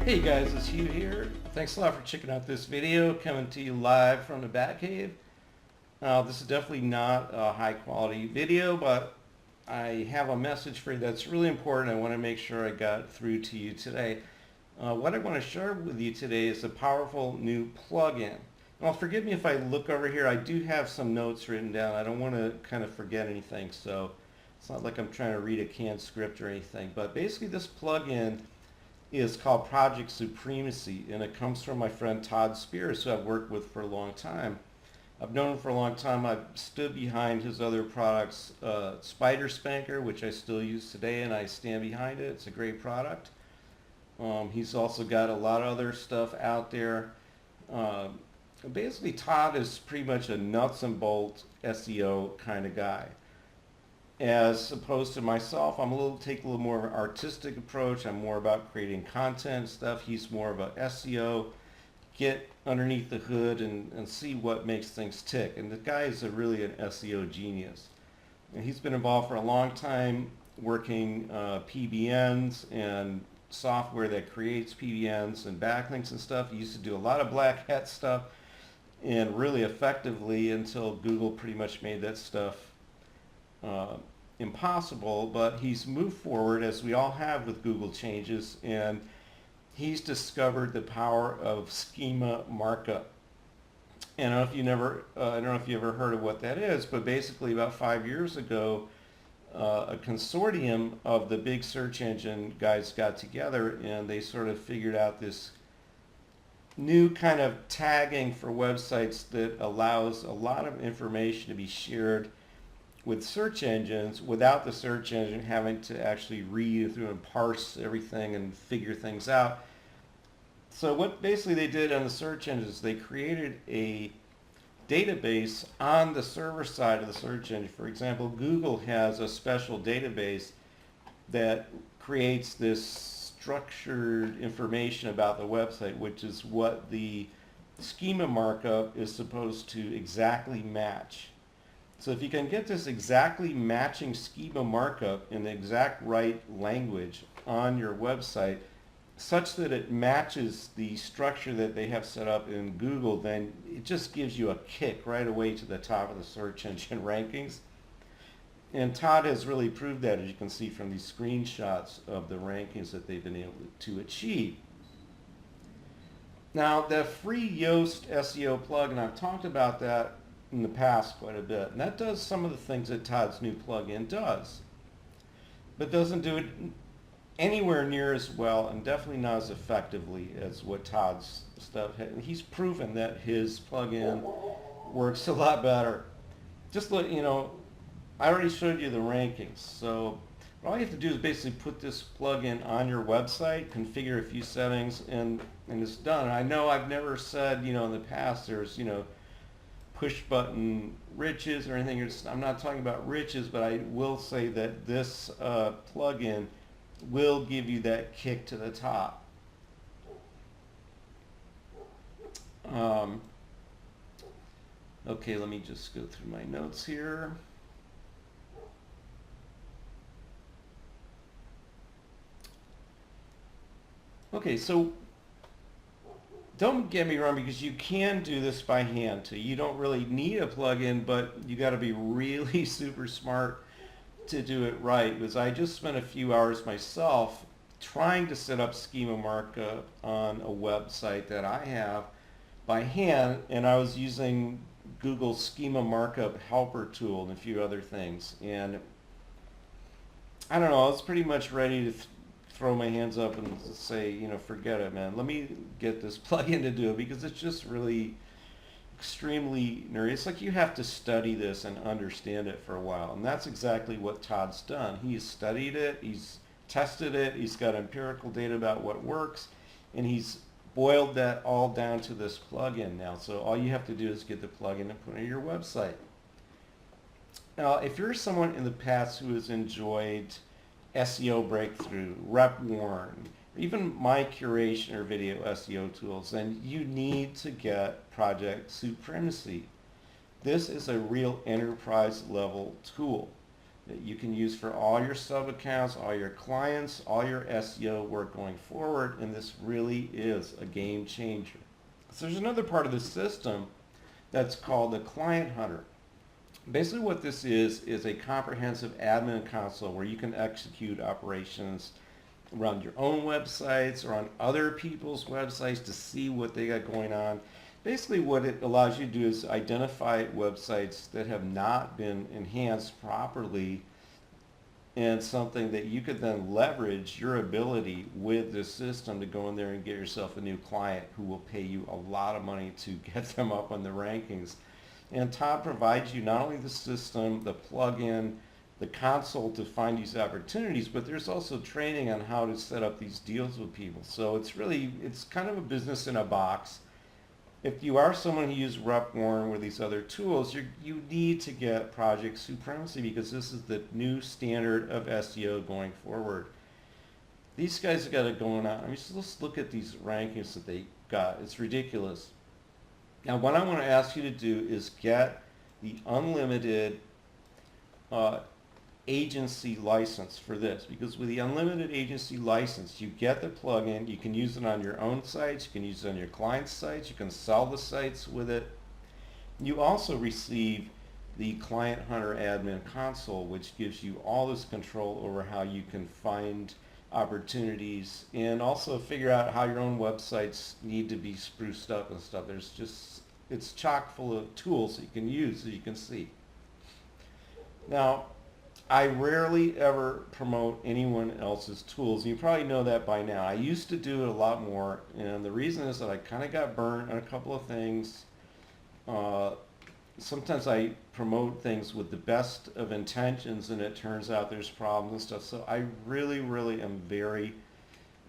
Hey guys, it's Hugh here. Thanks a lot for checking out this video, coming to you live from the Batcave. This is definitely not a high quality video, but I have a message for you that's really important. I want to make sure I got through to you today. What I want to share with you today is a powerful new plugin. Now, forgive me if I look over here. I do have some notes written down. I don't want to kind of forget anything, so it's not like I'm trying to read a canned script or anything. But basically, this plugin is called Project Supremacy, and it comes from my friend Todd who I've worked with for a long time. I've known him for a long time. I've stood behind his other products, Spider Spanker, which I still use today, and I stand behind it. It's a great product. He's also got a lot of other stuff out there. Basically, Todd is pretty much a nuts and bolts SEO kind of guy. As opposed to myself, take a little more of an artistic approach. I'm more about creating content stuff. He's more of a SEO, get underneath the hood and see what makes things tick. And the guy is really an SEO genius. And he's been involved for a long time working PBNs and software that creates PBNs and backlinks and stuff. He used to do a lot of black hat stuff and really effectively until Google pretty much made that stuff impossible, but he's moved forward as we all have with Google changes, and he's discovered the power of schema markup. And I don't know if you ever heard of what that is, but basically about 5 years ago, a consortium of the big search engine guys got together and they sort of figured out this new kind of tagging for websites that allows a lot of information to be shared with search engines without the search engine having to actually read through and parse everything and figure things out. So what basically they did on the search engines, they created a database on the server side of the search engine. For example, Google has a special database that creates this structured information about the website, which is what the schema markup is supposed to exactly match. So if you can get this exactly matching schema markup in the exact right language on your website, such that it matches the structure that they have set up in Google, then it just gives you a kick right away to the top of the search engine rankings. And Todd has really proved that, as you can see from these screenshots of the rankings that they've been able to achieve. Now, the free Yoast SEO plugin, I've talked about that in the past quite a bit, and that does some of the things that Todd's new plugin does, but doesn't do it anywhere near as well and definitely not as effectively as what Todd's stuff had. And he's proven that his plugin works a lot better. Just let you know, I already showed you the rankings, so all you have to do is basically put this plugin on your website, configure a few settings, and it's done. I know I've never said, in the past there's, push button riches or anything. I'm not talking about riches, but I will say that this plugin will give you that kick to the top. Okay, let me just go through my notes here. Okay, so don't get me wrong, because you can do this by hand too. You don't really need a plugin, but you got to be really super smart to do it right, because I just spent a few hours myself trying to set up schema markup on a website that I have by hand, and I was using Google's schema markup helper tool and a few other things, and I don't know, I was pretty much ready to throw my hands up and say, forget it, man. Let me get this plugin to do it, because it's just really extremely nerdy. It's like you have to study this and understand it for a while, and that's exactly what Todd's done. He's studied it, he's tested it, he's got empirical data about what works, and he's boiled that all down to this plugin now. So all you have to do is get the plugin and put it on your website. Now, if you're someone in the past who has enjoyed SEO Breakthrough, Rep Warn, even my curation or video SEO tools, then you need to get Project Supremacy. This is a real enterprise level tool. that you can use for all your sub accounts, all your clients, all your SEO work going forward, and this really is a game changer. So there's another part of the system that's called the Client Hunter. Basically what this is a comprehensive admin console where you can execute operations around your own websites or on other people's websites to see what they got going on. Basically what it allows you to do is identify websites that have not been enhanced properly, and something that you could then leverage your ability with this system to go in there and get yourself a new client who will pay you a lot of money to get them up on the rankings. And Todd provides you not only the system, the plugin, the console to find these opportunities, but there's also training on how to set up these deals with people. So it's kind of a business in a box. If you are someone who uses RepWarn or these other tools, you need to get Project Supremacy, because this is the new standard of SEO going forward. These guys have got it going on. I mean, just let's look at these rankings that they got. It's ridiculous. Now, what I want to ask you to do is get the unlimited agency license for this, because with the unlimited agency license, you get the plugin, you can use it on your own sites, you can use it on your client's sites, you can sell the sites with it. You also receive the Client Hunter Admin Console, which gives you all this control over how you can find opportunities and also figure out how your own websites need to be spruced up and stuff. It's chock full of tools that you can use, as you can see. Now, I rarely ever promote anyone else's tools. You probably know that by now. I used to do it a lot more, and the reason is that I kind of got burned on a couple of things. Sometimes I promote things with the best of intentions, and it turns out there's problems and stuff. So I really, really am very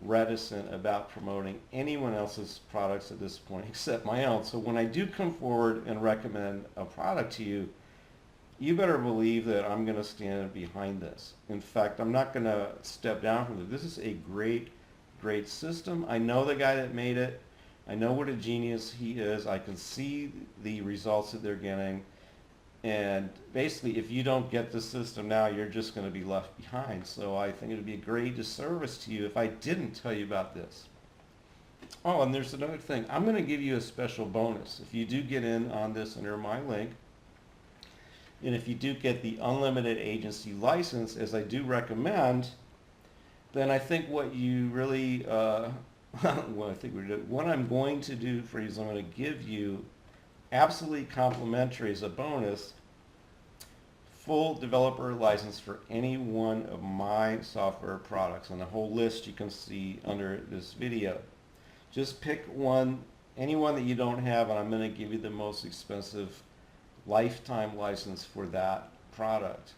reticent about promoting anyone else's products at this point except my own. So when I do come forward and recommend a product to you, you better believe that I'm going to stand behind this. In fact, I'm not going to step down from it. This is a great, great system. I know the guy that made it. I know what a genius he is. I can see the results that they're getting. And basically, if you don't get the system now, you're just going to be left behind. So I think it would be a great disservice to you if I didn't tell you about this. Oh, and there's another thing. I'm going to give you a special bonus. If you do get in on this under my link, and if you do get the unlimited agency license, as I do recommend, then I think what you really, what I'm going to do for you is I'm going to give you absolutely complimentary as a bonus, full developer license for any one of my software products. And the whole list you can see under this video. Just pick one, any one that you don't have, and I'm going to give you the most expensive lifetime license for that product.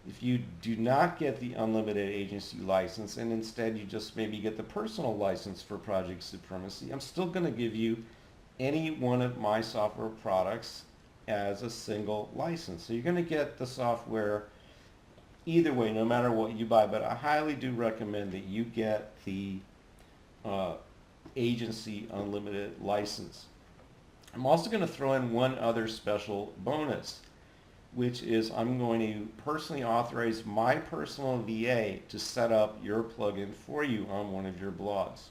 If you do not get the unlimited agency license and instead you just maybe get the personal license for Project Supremacy, I'm still going to give you any one of my software products as a single license. So you're going to get the software either way, no matter what you buy, but I highly do recommend that you get the agency unlimited license. I'm also going to throw in one other special bonus, which is I'm going to personally authorize my personal VA to set up your plugin for you on one of your blogs.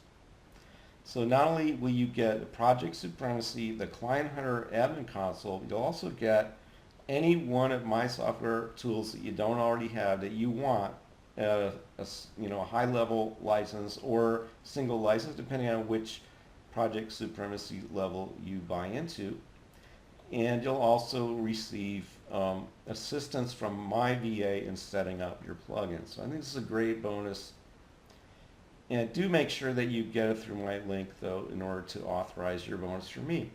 So not only will you get Project Supremacy, the Client Hunter Admin Console, you'll also get any one of my software tools that you don't already have that you want, a high-level license or single license, depending on which Project Supremacy level you buy into. And you'll also receive assistance from my VA in setting up your plugin. So I think this is a great bonus. And do make sure that you get it through my link, though, in order to authorize your bonus from me.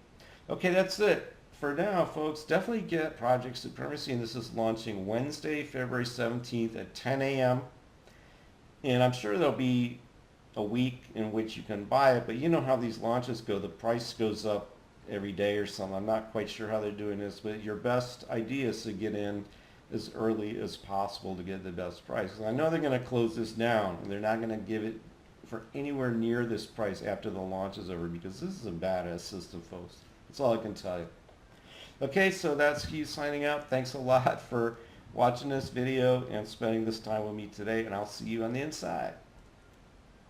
Okay, that's it. For now, folks, definitely get Project Supremacy, and this is launching Wednesday, February 17th at 10 a.m. And I'm sure there'll be a week in which you can buy it, but you know how these launches go. The price goes up every day or something. I'm not quite sure how they're doing this, but your best idea is to get in as early as possible to get the best price. And I know they're going to close this down, and they're not going to give it for anywhere near this price after the launch is over, because this is a badass system, folks. That's all I can tell you. Okay, so that's Hugh signing out. Thanks a lot for watching this video and spending this time with me today, and I'll see you on the inside.